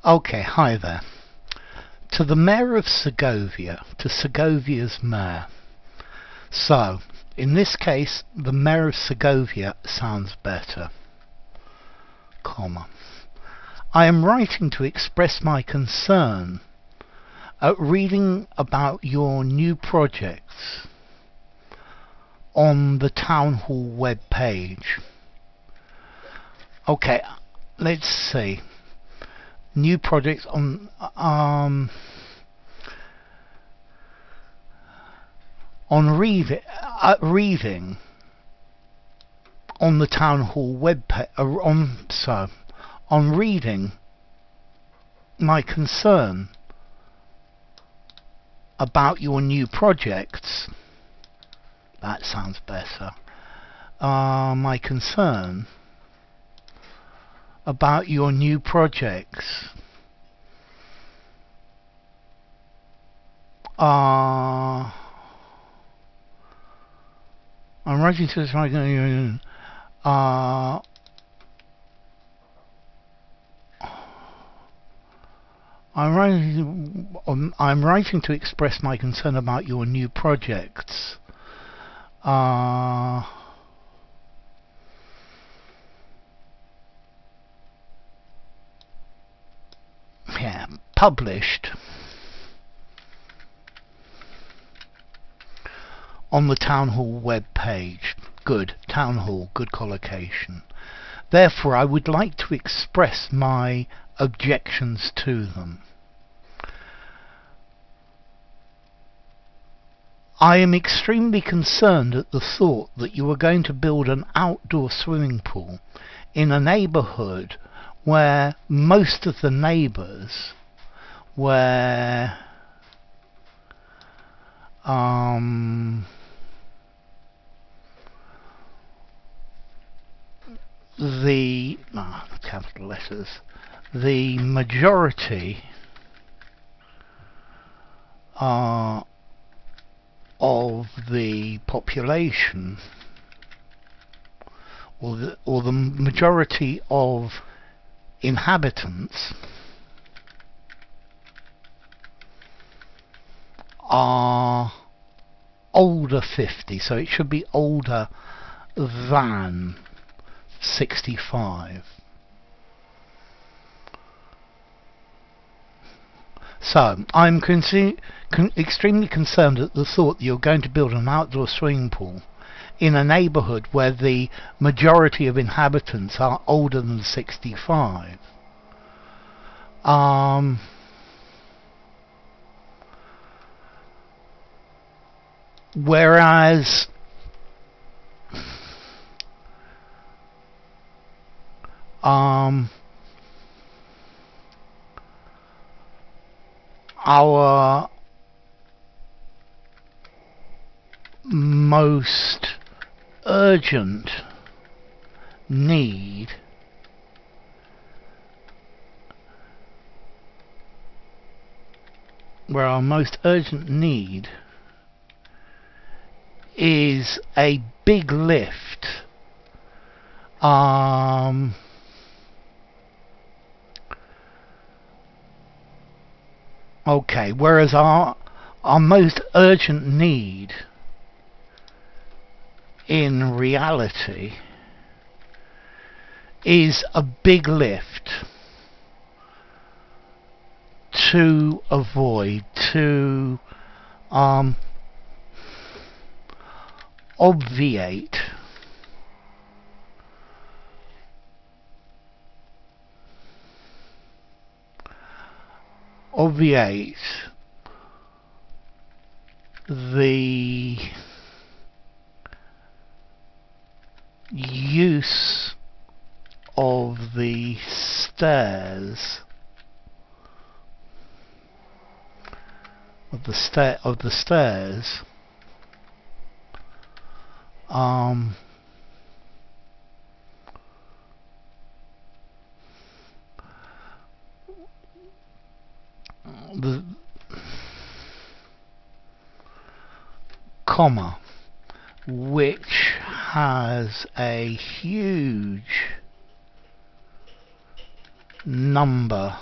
Okay, hi there. To the Mayor of Segovia, to Segovia's Mayor. So, in this case, the Mayor of Segovia sounds better. Comma. I am writing to express my concern at reading about your new projects on the Town Hall web page. Okay, let's see. New projects on reading on the Town Hall web page. On reading my concern about your new projects. That sounds better. My concern about your new projects. I'm writing to this. I'm writing to express my concern about your new projects. Yeah, published on the Town Hall web page. Good. Town Hall, good collocation. Therefore, I would like to express my objections to them. I am extremely concerned at the thought that you are going to build an outdoor swimming pool in a neighbourhood where most of the neighbours the capital letters, the majority of the population, or the majority of inhabitants are older 50, so it should be older than 65. So, I'm extremely concerned at the thought that you're going to build an outdoor swimming pool in a neighbourhood where the majority of inhabitants are older than 65. Whereas our most urgent need is a big lift. Okay, whereas our most urgent need in reality is a big lift to avoid, to obviate the use of the stairs the comma, which has a huge number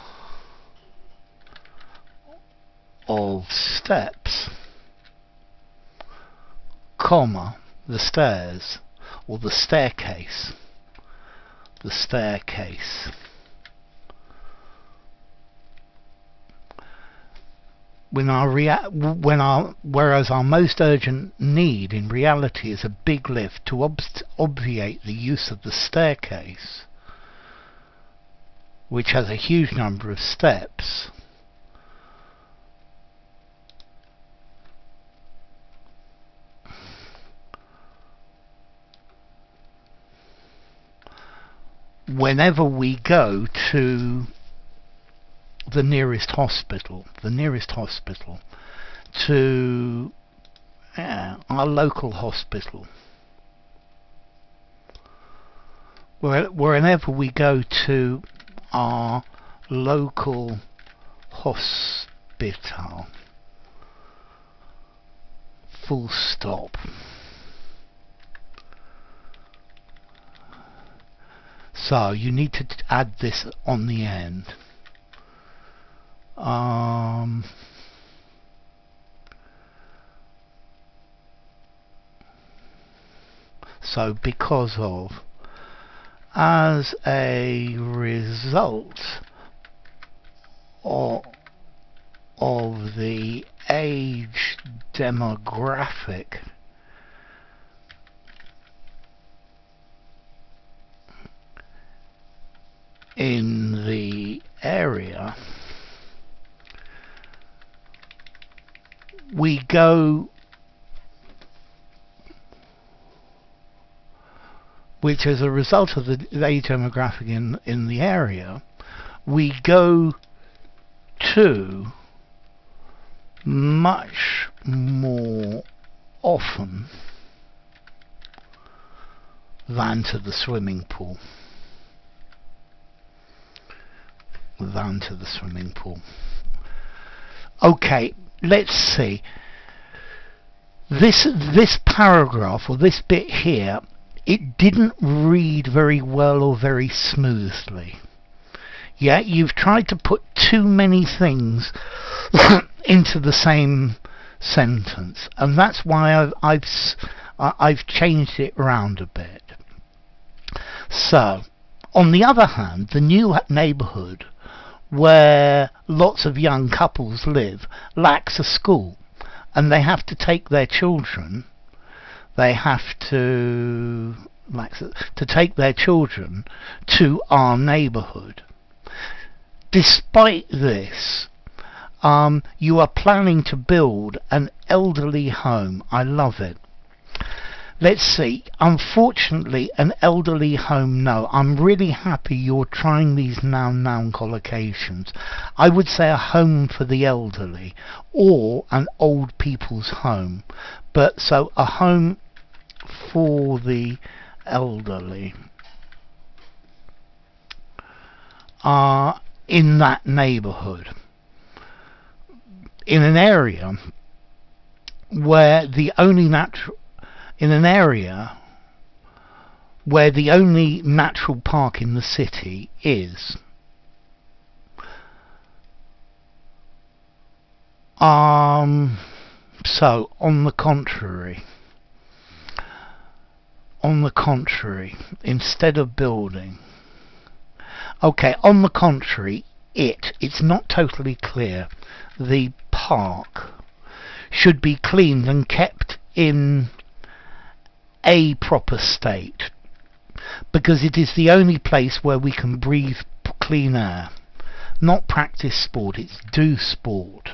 steps, comma, the stairs, or the staircase. The staircase. Whereas our most urgent need in reality is a big lift to obviate the use of the staircase, which has a huge number of steps. Whenever we go to the nearest hospital, to our local hospital, whenever we go to our local hospital, full stop. So you need to add this on the end. So because of, as a result of the age demographic in the area, we go, which as a result of the age demographic in the area, we go to much more often than to the swimming pool. Okay, let's see. This paragraph, or this bit here, it didn't read very well or very smoothly. Yeah, you've tried to put too many things into the same sentence, and that's why I've changed it round a bit. So, on the other hand, the new neighbourhood where lots of young couples live lacks a school, and they have to take their children. They have to take their children to our neighbourhood. Despite this, you are planning to build an elderly home. I love it. Let's see. Unfortunately, an elderly home, no. I'm really happy you're trying these noun collocations. I would say a home for the elderly, or an old people's home. But so a home for the elderly in that neighbourhood, in an area where the only natural park in the city is. So on the contrary, instead of building, okay, on the contrary, it's not totally clear. The park should be cleaned and kept in a proper state, because it is the only place where we can breathe clean air. Not practice sport, it's do sport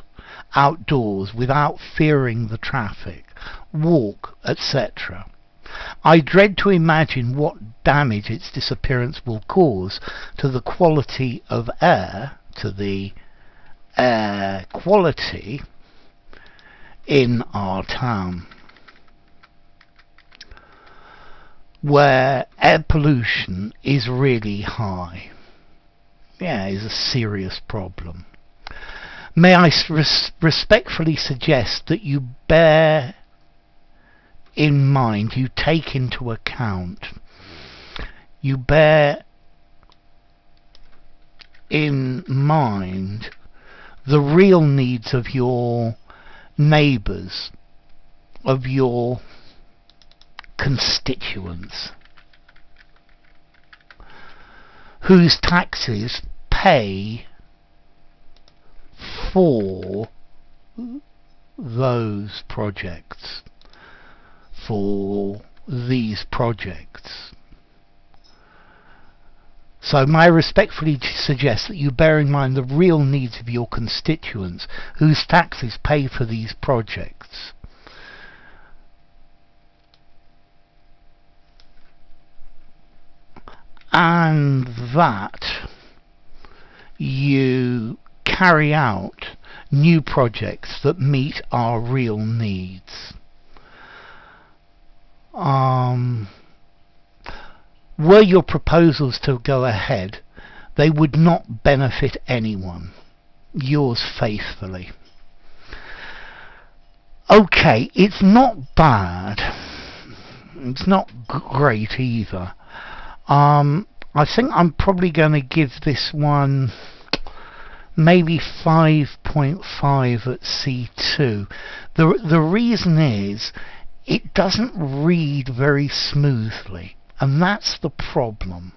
outdoors without fearing the traffic, walk, etc. I dread to imagine what damage its disappearance will cause to the quality of air, to the air quality in our town, where air pollution is really high. Yeah, is a serious problem. May I respectfully suggest that you bear in mind, you take into account, you bear in mind the real needs of your neighbours, of your constituents whose taxes pay for those projects, for these projects. So may I respectfully suggest that you bear in mind the real needs of your constituents whose taxes pay for these projects. And that you carry out new projects that meet our real needs. Were your proposals to go ahead, they would not benefit anyone. Yours faithfully. Okay, it's not bad. It's not great either. I think I'm probably going to give this one maybe 5.5 at C2. The reason is it doesn't read very smoothly, and that's the problem.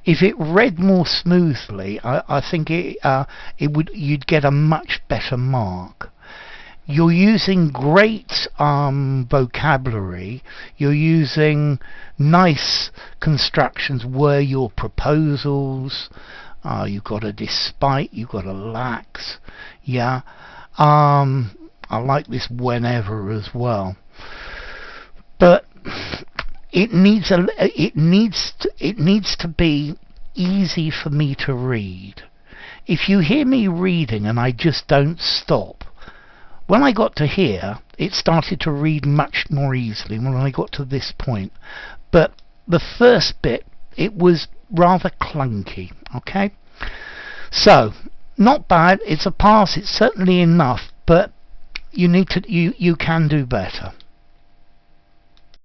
If it read more smoothly, I think you'd get a much better mark. You're using great vocabulary. You're using nice constructions. Were your proposals? You've got a despite. You've got a lax. Yeah. I like this whenever as well. But it needs to be easy for me to read. If you hear me reading and I just don't stop, when I got to here, it started to read much more easily when I got to this point. But the first bit, it was rather clunky, okay? So, not bad, it's a pass, it's certainly enough, but you can do better.